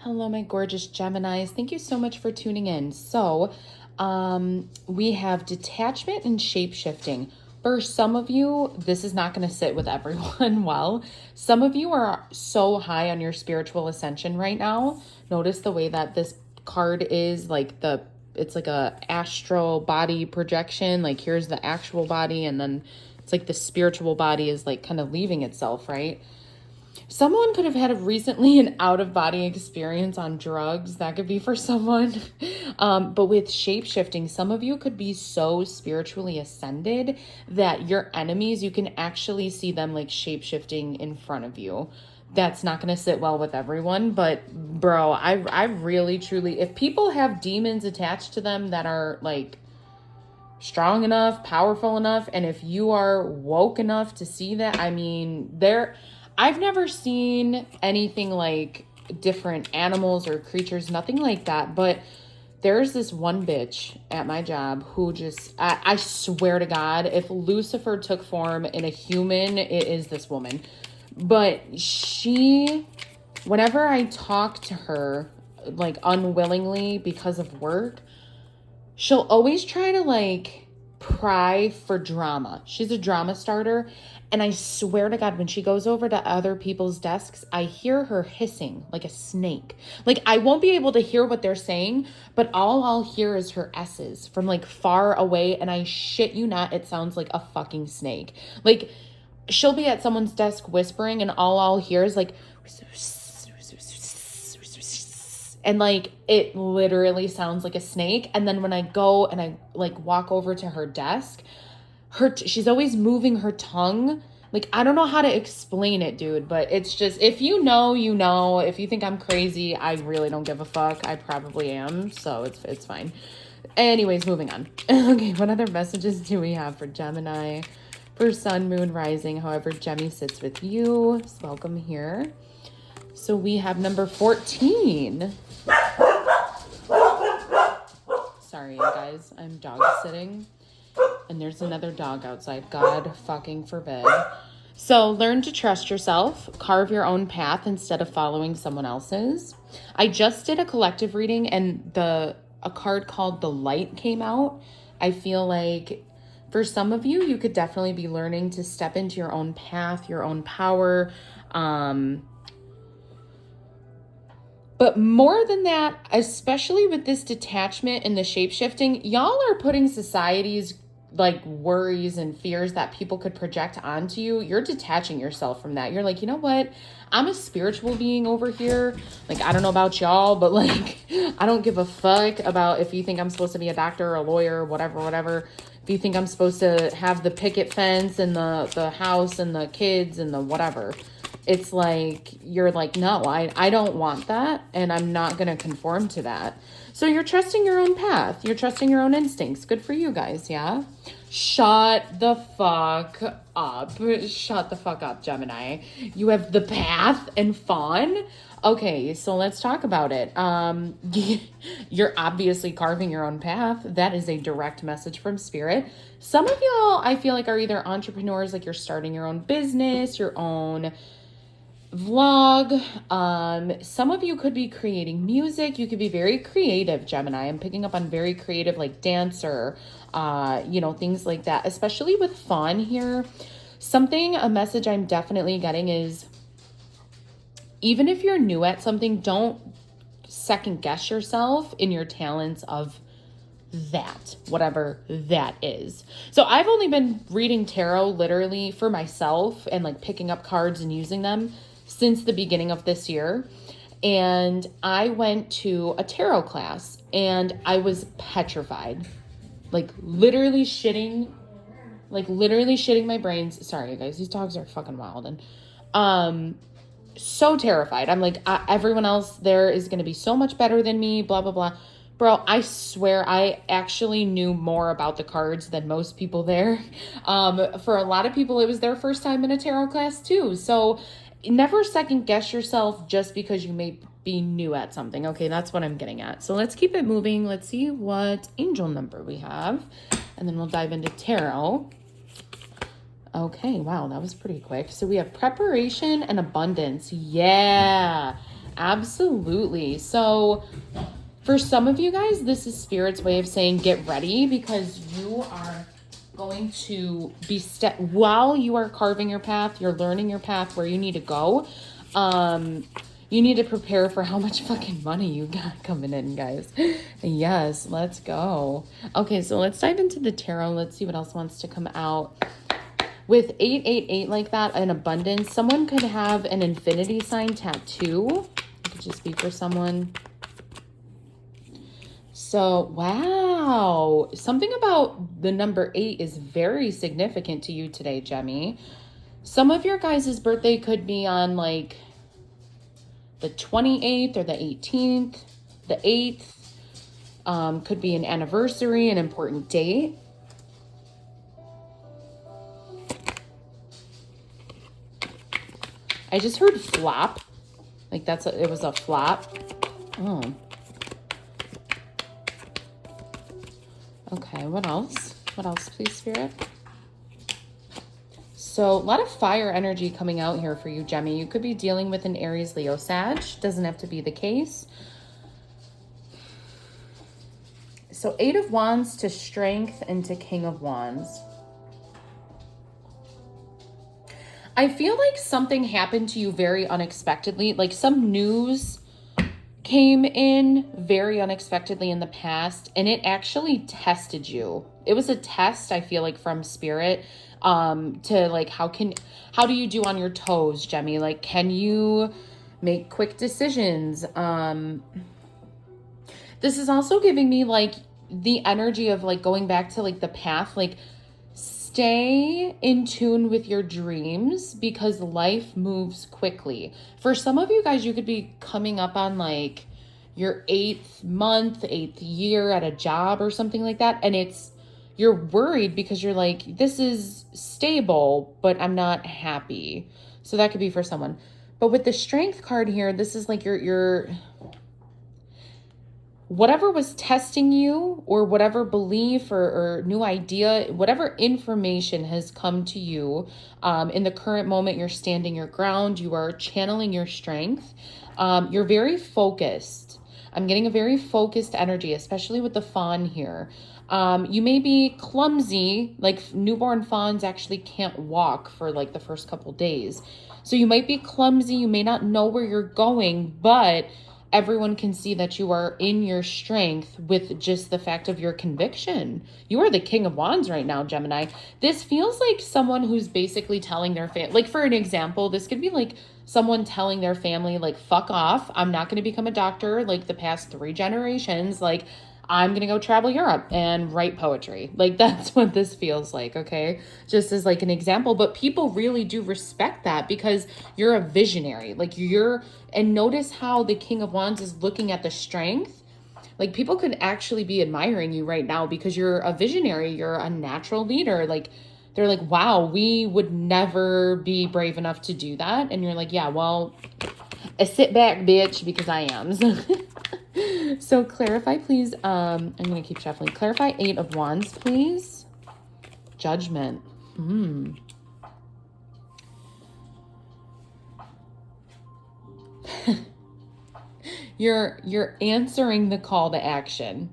Hello, my gorgeous Geminis. Thank you so much for tuning in. So, we have detachment and shape shifting. For some of you, this is not going to sit with everyone well. Some of you are so high on your spiritual ascension right now. Notice the way that this card is it's like a astral body projection. Like here's the actual body, and then it's like the spiritual body is like kind of leaving itself, right? Someone could have had recently an out-of-body experience on drugs. That could be for someone. But with shape-shifting, some of you could be so spiritually ascended that your enemies, you can actually see them like shape-shifting in front of you. That's not going to sit well with everyone. But bro, I really, truly, if people have demons attached to them that are like strong enough, powerful enough, and if you are woke enough to see that, I mean, I've never seen anything like different animals or creatures, nothing like that, but there's this one bitch at my job who just, I swear to God, if Lucifer took form in a human, it is this woman. But whenever I talk to her, like unwillingly because of work, she'll always try to like pry for drama. She's a drama starter. And I swear to God, when she goes over to other people's desks, I hear her hissing like a snake. Like I won't be able to hear what they're saying, but all I'll hear is her S's from like far away. And I shit you not, it sounds like a fucking snake. Like she'll be at someone's desk whispering and all I'll hear is like, and like it literally sounds like a snake. And then when I go and I like walk over to her desk, she's always moving her tongue. Like I don't know how to explain it, dude, but it's just, if you know, you know. If you think I'm crazy, I really don't give a fuck. I probably am, so it's fine. Anyways, moving on. Okay, what other messages do we have for Gemini? For Sun, Moon, Rising, however Gemini sits with you. So welcome here. So we have number 14. Sorry, you guys. I'm dog sitting. And there's another dog outside. God fucking forbid. So learn to trust yourself. Carve your own path instead of following someone else's. I just did a collective reading and a card called The Light came out. I feel like for some of you, you could definitely be learning to step into your own path, your own power. But more than that, especially with this detachment and the shape-shifting, y'all are putting society's like worries and fears that people could project onto you. You're detaching yourself from that. You're like, you know what? I'm a spiritual being over here. Like, I don't know about y'all, but like, I don't give a fuck about if you think I'm supposed to be a doctor or a lawyer or whatever. If you think I'm supposed to have the picket fence and the house and the kids and the whatever. It's like, you're like, no, I don't want that. And I'm not going to conform to that. So you're trusting your own path. You're trusting your own instincts. Good for you guys. Yeah. Shut the fuck up. Shut the fuck up, Gemini. You have the path and fawn. Okay, so let's talk about it. You're obviously carving your own path. That is a direct message from spirit. Some of y'all, I feel like, are either entrepreneurs, like you're starting your own business, your own vlog. Some of you could be creating music. You could be very creative, Gemini. I'm picking up on very creative, like dancer, things like that, especially with fun here. A message I'm definitely getting is, even if you're new at something, don't second guess yourself in your talents of that, whatever that is. So I've only been reading tarot literally for myself and like picking up cards and using them since the beginning of this year. And I went to a tarot class and I was petrified, like literally shitting my brains. Sorry, guys, these dogs are fucking wild. And so terrified. I'm like, everyone else there is going to be so much better than me, blah, blah, blah. Bro, I swear I actually knew more about the cards than most people there. For a lot of people, it was their first time in a tarot class too. So never second guess yourself just because you may be new at something. Okay, that's what I'm getting at. So let's keep it moving. Let's see what angel number we have. And then we'll dive into tarot. Okay, wow, that was pretty quick. So we have preparation and abundance. Yeah. Absolutely. So for some of you guys, this is Spirit's way of saying get ready, because you are going to be while you are carving your path, you're learning your path where you need to go. You need to prepare for how much fucking money you got coming in, guys. Yes, let's go. Okay, so let's dive into the tarot. Let's see what else wants to come out. With 888 like that, in abundance, someone could have an infinity sign tattoo. It could just be for someone. So, wow. Something about the number 8 is very significant to you today, Jemmy. Some of your guys' birthday could be on like the 28th or the 18th, the 8th. Could be an anniversary, an important date. I just heard flop. Like it was a flop. Oh. Okay, what else? What else, please, Spirit? So a lot of fire energy coming out here for you, Jemmy. You could be dealing with an Aries, Leo, Sag. Doesn't have to be the case. So 8 of Wands to Strength and to King of Wands. I feel like something happened to you very unexpectedly. Like some news came in very unexpectedly in the past, and it actually tested you. It was a test, I feel like, from Spirit, to like, how do you do on your toes, Jemmy? Like, can you make quick decisions? This is also giving me like the energy of like going back to like the path, like stay in tune with your dreams, because life moves quickly. For some of you guys, you could be coming up on like your 8th month, 8th year at a job or something like that. And you're worried because you're like, this is stable, but I'm not happy. So that could be for someone. But with the Strength card here, this is like your whatever was testing you, or whatever belief or new idea, whatever information has come to you, in the current moment, you're standing your ground, you are channeling your strength. You're very focused. I'm getting a very focused energy, especially with the fawn here. You may be clumsy, like newborn fawns actually can't walk for like the first couple days. So you might be clumsy, you may not know where you're going, but everyone can see that you are in your strength with just the fact of your conviction. You are the King of Wands right now, Gemini. This feels like someone who's basically telling their family, like for an example, this could be like someone telling their family, like, fuck off. I'm not going to become a doctor like the past 3 generations. Like, I'm going to go travel Europe and write poetry. Like, that's what this feels like, okay? Just as like an example. But people really do respect that because you're a visionary. Like and notice how the King of Wands is looking at the strength. Like people could actually be admiring you right now because you're a visionary. You're a natural leader. Like they're like, wow, we would never be brave enough to do that. And you're like, yeah, well, I sit back, bitch, because I am. So clarify, please. I'm going to keep shuffling. Clarify 8 of Wands, please. Judgment. You're answering the call to action.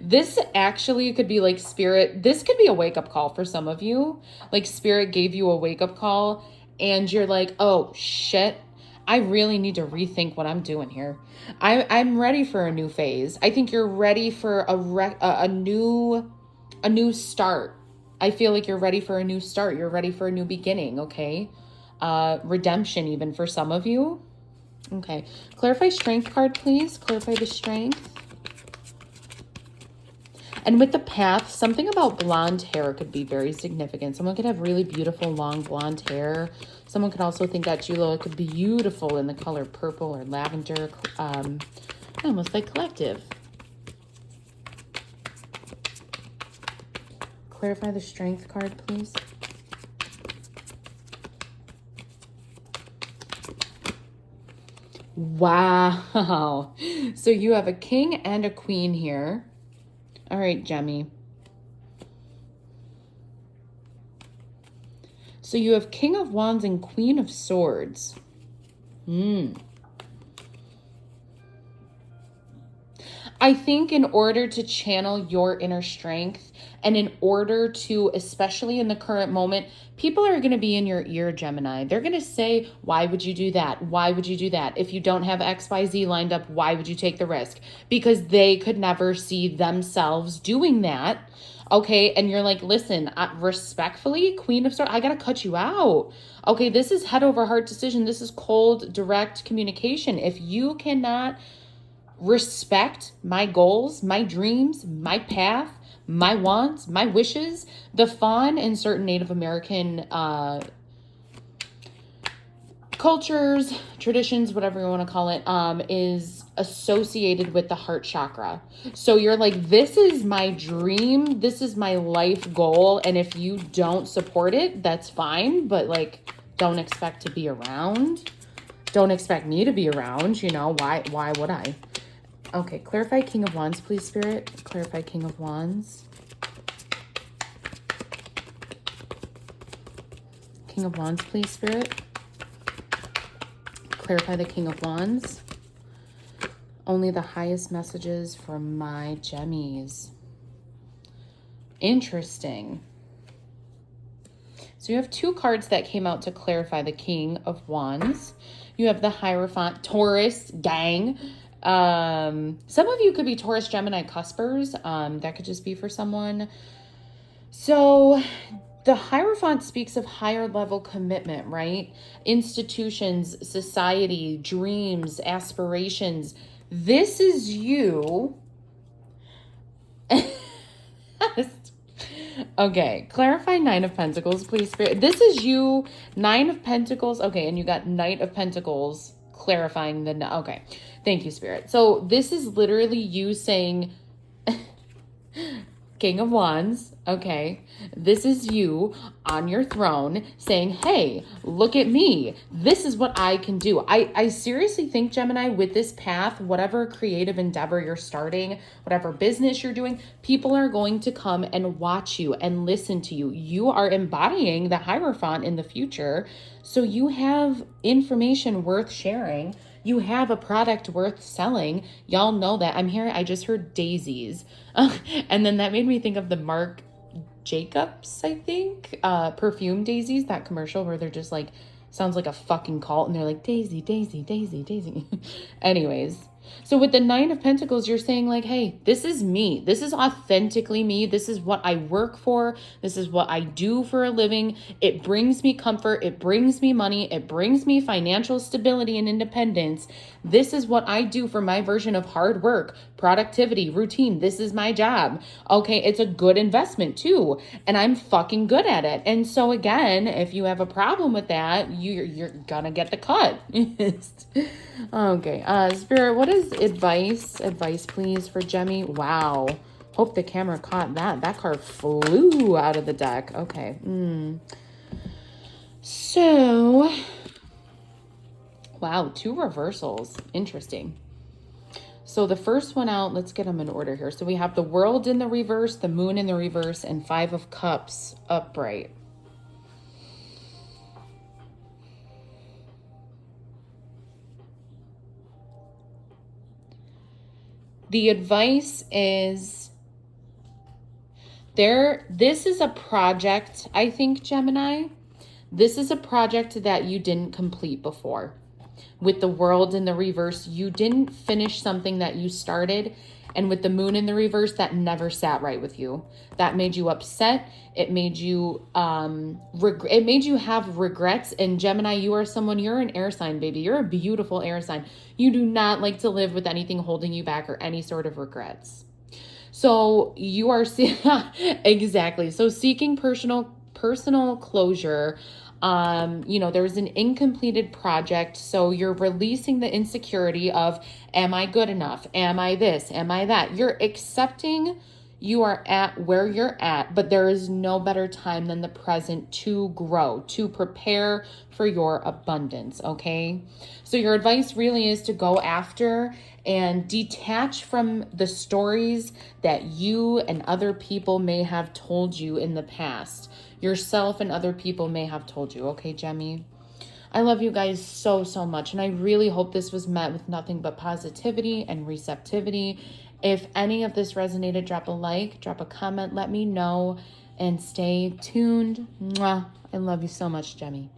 This actually could be like Spirit. This could be a wake-up call for some of you. Like Spirit gave you a wake-up call and you're like, oh shit, I really need to rethink what I'm doing here. I'm ready for a new phase. I think you're ready for a new start. I feel like you're ready for a new start. You're ready for a new beginning, okay? Redemption even for some of you. Okay. Clarify Strength card, please. Clarify the Strength. And with the path, something about blonde hair could be very significant. Someone could have really beautiful long blonde hair. Someone could also think that you look beautiful in the color purple or lavender. Almost like collective. Clarify the Strength card, please. Wow. So you have a king and a queen here. All right, Jemmy. So you have King of Wands and Queen of Swords. I think in order to channel your inner strength and in order to, especially in the current moment, people are going to be in your ear, Gemini. They're going to say, why would you do that? Why would you do that? If you don't have XYZ lined up, why would you take the risk? Because they could never see themselves doing that. Okay. And you're like, listen, respectfully, Queen of Swords, I got to cut you out. Okay. This is head over heart decision. This is cold, direct communication. If you cannot respect my goals, my dreams, my path, my wants, my wishes, the fawn in certain Native American cultures, traditions, whatever you want to call it, is associated with the heart chakra. So you're like, this is my dream, this is my life goal, and if you don't support it, that's fine, but like, don't expect to be around. Don't expect me to be around, you know, why would I? Okay, clarify King of Wands, please, Spirit. Clarify King of Wands. King of Wands, please, Spirit. Clarify the King of Wands. Only the highest messages for my Gemmies. Interesting. So you have two cards that came out to clarify the King of Wands. You have the Hierophant, Taurus, gang. Some of you could be Taurus, Gemini, cuspers. That could just be for someone. So the Hierophant speaks of higher level commitment, right? Institutions, society, dreams, aspirations. This is you. Okay, clarify Nine of Pentacles, please, Spirit. This is you, Nine of Pentacles. Okay, and you got Knight of Pentacles clarifying the... Okay, thank you, Spirit. So this is literally you saying... King of Wands, okay, this is you on your throne saying, hey, look at me. This is what I can do. I seriously think, Gemini, with this path, whatever creative endeavor you're starting, whatever business you're doing, people are going to come and watch you and listen to you. You are embodying the Hierophant in the future. So you have information worth sharing. You have a product worth selling. Y'all know that. I just heard daisies. And then that made me think of the Marc Jacobs, I think, perfume daisies, that commercial where they're just like, sounds like a fucking cult. And they're like, Daisy, Daisy, Daisy, Daisy. Anyways. So with the Nine of Pentacles, you're saying like, hey, this is me. This is authentically me. This is what I work for. This is what I do for a living. It brings me comfort. It brings me money. It brings me financial stability and independence. This is what I do for my version of hard work, productivity, routine. This is my job. Okay, it's a good investment too. And I'm fucking good at it. And so again, if you have a problem with that, you're gonna get the cut. Okay, Spirit, what is advice? Advice, please, for Gemmy. Wow. Hope the camera caught that. That card flew out of the deck. Okay. So, wow, two reversals. Interesting. So the first one out, let's get them in order here. So we have the World in the reverse, the Moon in the reverse, and Five of Cups upright. The advice is this is a project, I think, Gemini. This is a project that you didn't complete before. With the World in the reverse, you didn't finish something that you started. And with the Moon in the reverse, that never sat right with you. That made you upset. It made you it made you have regrets. And Gemini, you are someone, you're an air sign, baby. You're a beautiful air sign. You do not like to live with anything holding you back or any sort of regrets. So you are exactly. So seeking personal closure. There was an incompleted project. So you're releasing the insecurity of, am I good enough? Am I this? Am I that? You're accepting you are at where you're at, but there is no better time than the present to grow, to prepare for your abundance. Okay. So your advice really is to go after and detach from the stories that you and other people may have told you in the past. Yourself and other people may have told you. Okay, Gemmy? I love you guys so, so much. And I really hope this was met with nothing but positivity and receptivity. If any of this resonated, drop a like, drop a comment, let me know, and stay tuned. Mwah. I love you so much, Jemmy.